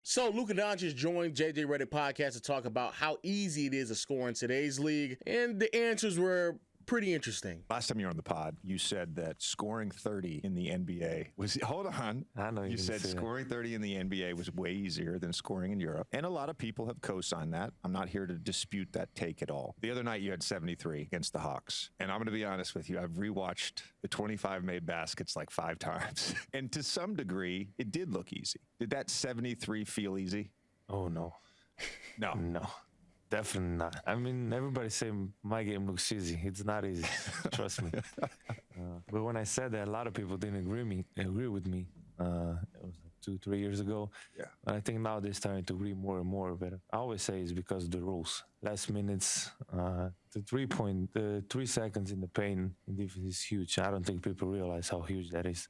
So Luka Doncic joined JJ Reddit podcast to talk about how easy it is to score in today's league, and the answers were pretty interesting. Last time you were on the pod, you said that scoring 30 in the NBA was, hold on. I know you said scoring 30 in the NBA was way easier than scoring in Europe. And a lot of people have co-signed that. I'm not here to dispute that take at all. The other night you had 73 against the Hawks. And I'm going to be honest with you, I've rewatched the 25 made baskets like 5 times. And to some degree, it did look easy. Did that 73 feel easy? Oh, no. No. No. Definitely not. I mean, everybody say my game looks easy. It's not easy. Trust me. But when I said that, a lot of people didn't agree with me. It was like 2-3 years ago. Yeah. But I think now they're starting to agree more and more. But I always say it's because of the rules. Last minutes, the 3 seconds in the paint in defense is huge. I don't think people realize how huge that is.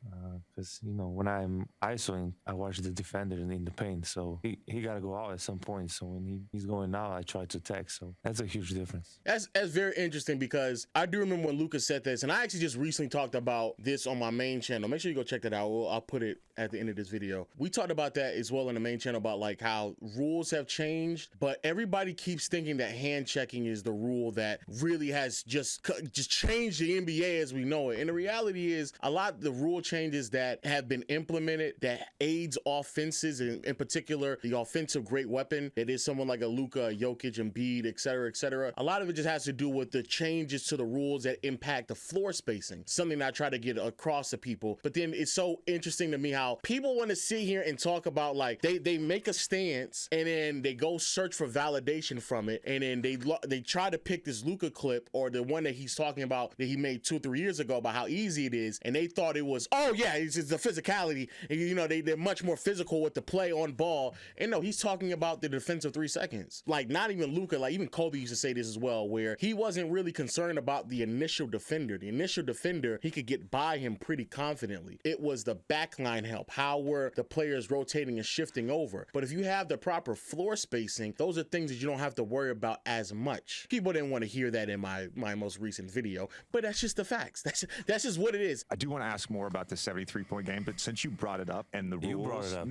Because, when I'm isoing, I watch the defender in the paint. So he got to go out at some point. So when he's going out, I try to attack. So that's a huge difference. That's very interesting because I do remember when Luka said this, and I actually just recently talked about this on my main channel. Make sure you go check that out. I'll put it at the end of this video. We talked about that as well on the main channel about like how rules have changed, but everybody keeps thinking that hand checking is the rule that really has just changed the NBA as we know it. And the reality is a lot of the rule changes that have been implemented that aids offenses, and in particular the offensive great weapon that is someone like a Luka, Jokic, Embiid, et cetera. A lot of it just has to do with the changes to the rules that impact the floor spacing, something that I try to get across to people. But then it's so interesting to me how people want to sit here and talk about like they make a stance and then they go search for validation from it, and then they try to pick this Luka clip or the one that he's talking about that he made 2-3 years ago about how easy it is, and they thought it was, oh yeah, it's the physicality, and they're much more physical with the play on ball. And no, he's talking about the defensive 3 seconds. Like not even Luka, like even Kobe used to say this as well, where he wasn't really concerned about the initial defender. The initial defender, he could get by him pretty confidently. It was the backline help. How were the players rotating and shifting over? But if you have the proper floor spacing, those are things that you don't have to worry about as much. People didn't want to hear that in my most recent video, but that's just the facts. That's just what it is. I do want to ask more about the 73-point game, but since you brought it up and the rules. You brought it up.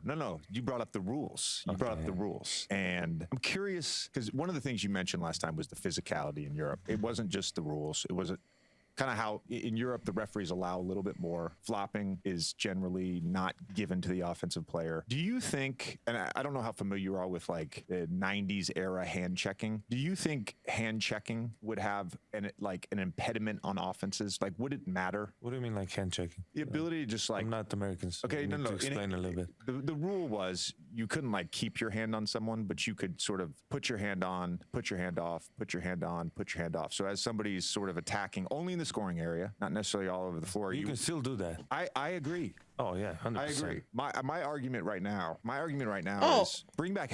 No. You brought up the rules. You brought up the rules. And I'm curious, because one of the things you mentioned last time was the physicality in Europe. It wasn't just the rules. It was kind of how in Europe the referees allow a little bit more. Flopping is generally not given to the offensive player. Do you think, and I don't know how familiar you are with like the 90s era hand checking, do you think hand checking would have an impediment on offenses? Like, would it matter? What do you mean like hand checking? The ability to just like... I'm not American. So okay, no. Explain a little bit. The rule was you couldn't like keep your hand on someone, but you could sort of put your hand on, put your hand off, put your hand on, put your hand off. So as somebody's sort of attacking only in the scoring area, not necessarily all over the floor. You can still do that. I agree. Oh yeah, 100%. I agree. My argument right now is bring back.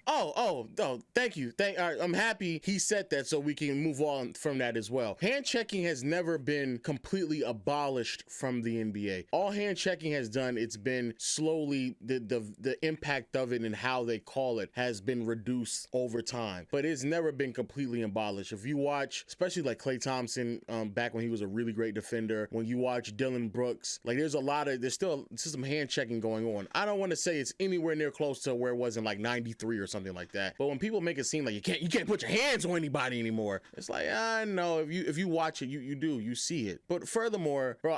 Thank you. I'm happy he said that so we can move on from that as well. Hand checking has never been completely abolished from the NBA. All hand checking has done, it's been slowly the impact of it and how they call it has been reduced over time, but it's never been completely abolished. If you watch, especially like Klay Thompson, back when he was a really great defender, when you watch Dylan Brooks, like there's still some hand checking going on. I don't want to say it's anywhere near close to where it was in like 93 or something like that. But when people make it seem like you can't put your hands on anybody anymore, it's like, I know if you watch it, you see it. But furthermore, bro,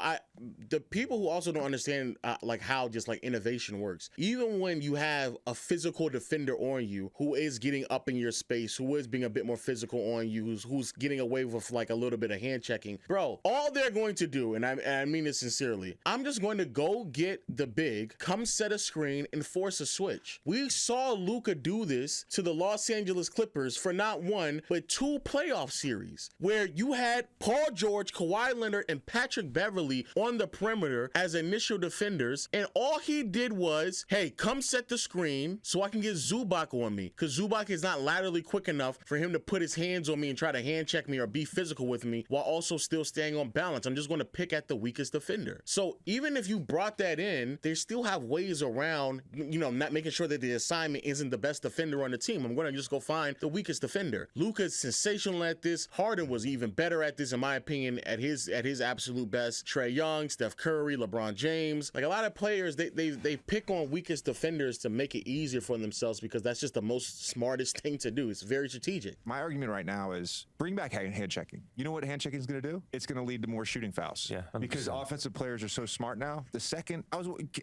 the people who also don't understand like how just like innovation works. Even when you have a physical defender on you who is getting up in your space, who is being a bit more physical on you, who's getting away with like a little bit of hand checking, bro, all they're going to do, and I mean this sincerely, I'm just going to go get the big, come set a screen and force a switch. We saw Luka do this to the Los Angeles Clippers for not one, but 2 playoff series where you had Paul George, Kawhi Leonard, and Patrick Beverly on the perimeter as initial defenders, and all he did was, hey, come set the screen so I can get Zubac on me, because Zubac is not laterally quick enough for him to put his hands on me and try to hand check me or be physical with me while also still staying on balance. I'm just going to pick at the weakest defender. So even if you brought that in, in, they still have ways around, not making sure that the assignment isn't the best defender on the team. I'm going to just go find the weakest defender. Luka's sensational at this. Harden was even better at this, in my opinion, at his absolute best. Trae Young, Steph Curry, LeBron James. Like a lot of players, they pick on weakest defenders to make it easier for themselves because that's just the most smartest thing to do. It's very strategic. My argument right now is bring back hand checking. You know what hand checking is going to do? It's going to lead to more shooting fouls. Yeah, 100%. Because offensive players are so smart now. The second I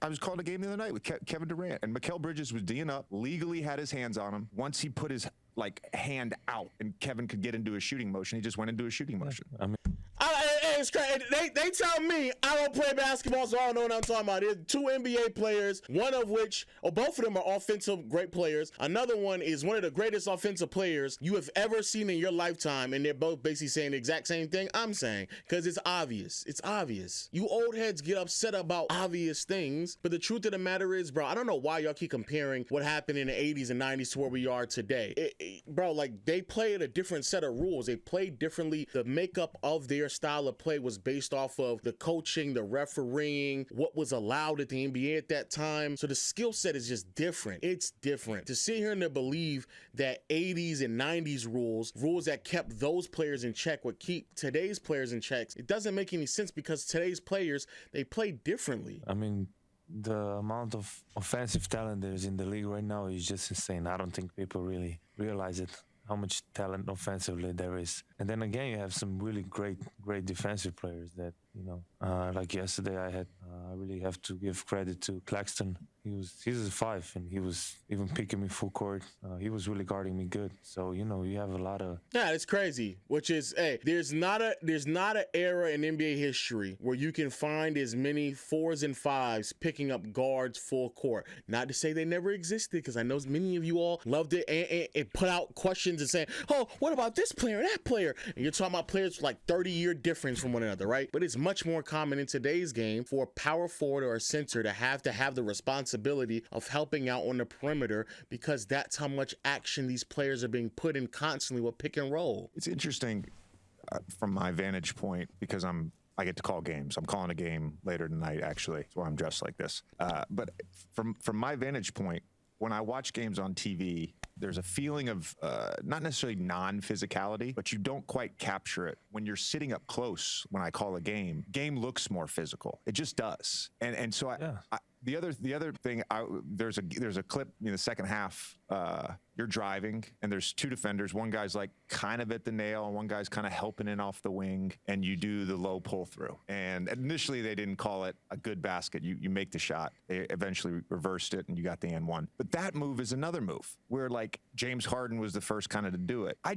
was calling a game the other night with Kevin Durant, and Mikal Bridges was D'ing up, legally had his hands on him. Once he put his hand out and Kevin could get into a shooting motion, he just went into a shooting motion. I mean, it's crazy. They tell me I don't play basketball, so I don't know what I'm talking about. There's two NBA players, one of which, or both of them are offensive great players. Another one is one of the greatest offensive players you have ever seen in your lifetime, and they're both basically saying the exact same thing I'm saying, because it's obvious. It's obvious. You old heads get upset about obvious things, but the truth of the matter is, bro, I don't know why y'all keep comparing what happened in the 80s and 90s to where we are today. Bro, like, they played a different set of rules. They played differently. The makeup of their style of play was based off of the coaching, the refereeing, what was allowed at the NBA at that time. So the skill set is just different. It's different. To sit here and to believe that 80s and 90s rules that kept those players in check would keep today's players in checks, it doesn't make any sense because today's players, they play differently. I mean, the amount of offensive talent there is in the league right now is just insane. I don't think people really realize it, how much talent offensively there is. And then again, you have some really great defensive players that, like yesterday I really have to give credit to Claxton. He's a 5 and he was even picking me full court. He was really guarding me good. So, you have a lot of... Yeah, it's crazy, which is, there's not an era in NBA history where you can find as many 4s and 5s picking up guards full court. Not to say they never existed, because I know many of you all loved it and put out questions and saying, oh, what about this player, that player? And you're talking about players with like 30-year difference from one another, right? But it's much more common in today's game for a power forward or a center to have the responsibility of helping out on the perimeter, because that's how much action these players are being put in constantly with pick and roll. It's interesting from my vantage point, because I get to call games. I'm calling a game later tonight, actually. That's why I'm dressed like this. But from my vantage point, when I watch games on TV, there's a feeling of not necessarily non-physicality, but you don't quite capture it. When you're sitting up close, when I call a game looks more physical. It just does. And so the other thing, there's a clip in the second half. You're driving and there's two defenders. One guy's like kind of at the nail and one guy's kind of helping in off the wing, and you do the low pull through. And initially they didn't call it a good basket. You make the shot. They eventually reversed it and you got the N1. But that move is another move where like James Harden was the first kind of to do it. I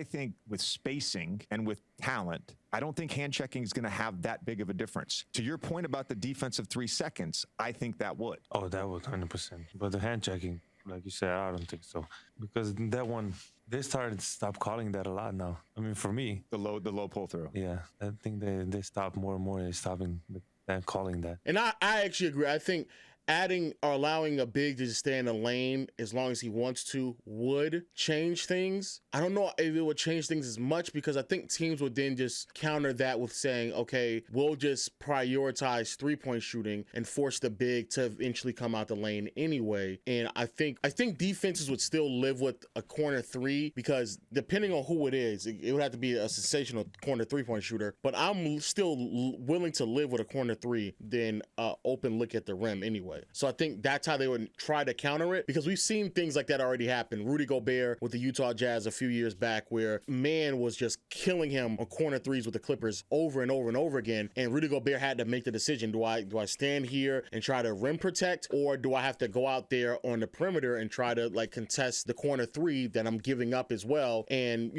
think with spacing and with talent, I don't think hand checking is going to have that big of a difference. To your point about the defensive 3 seconds, I think that would. Oh, that would 100%. But the hand checking, like you said, I don't think so. Because that one, they started to stop calling that a lot now. I mean, for me. The low pull through. Yeah, I think they stopped more and more. They're stopping calling that. And I actually agree. I think adding or allowing a big to just stay in the lane as long as he wants to would change things. I don't know if it would change things as much, because I think teams would then just counter that with saying, okay, we'll just prioritize 3-point shooting and force the big to eventually come out the lane anyway. And I think defenses would still live with a corner 3, because depending on who it is, it would have to be a sensational corner 3-point shooter. But I'm still willing to live with a corner 3 than open look at the rim anyway. So I think that's how they would try to counter it, because we've seen things like that already happen. Rudy Gobert with the Utah Jazz a few years back, where man was just killing him on corner 3s with the Clippers over and over and over again. And Rudy Gobert had to make the decision, do I stand here and try to rim protect, or do I have to go out there on the perimeter and try to like contest the corner 3 that I'm giving up as well? And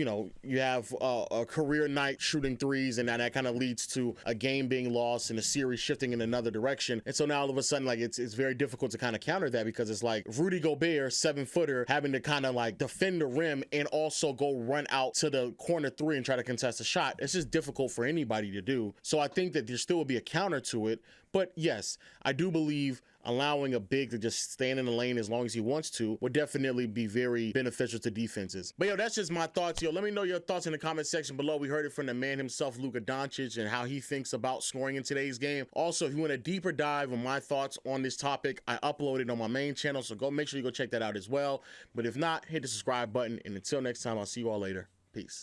you have a career night shooting 3s, and that kind of leads to a game being lost and a series shifting in another direction. And so now all of a sudden, like, it's very difficult to kind of counter that, because it's like Rudy Gobert, 7-footer, having to kind of like defend the rim and also go run out to the corner 3 and try to contest a shot. It's just difficult for anybody to do. So I think that there still will be a counter to it, But yes, I do believe allowing a big to just stand in the lane as long as he wants to would definitely be very beneficial to defenses. But yo, that's just my thoughts. Yo, let me know your thoughts in the comment section below. We heard it from the man himself, Luka Doncic, and how he thinks about scoring in today's game. Also, if you want a deeper dive on my thoughts on this topic, I uploaded on my main channel, so make sure you go check that out as well. But if not, hit the subscribe button, and until next time, I'll see you all later. Peace.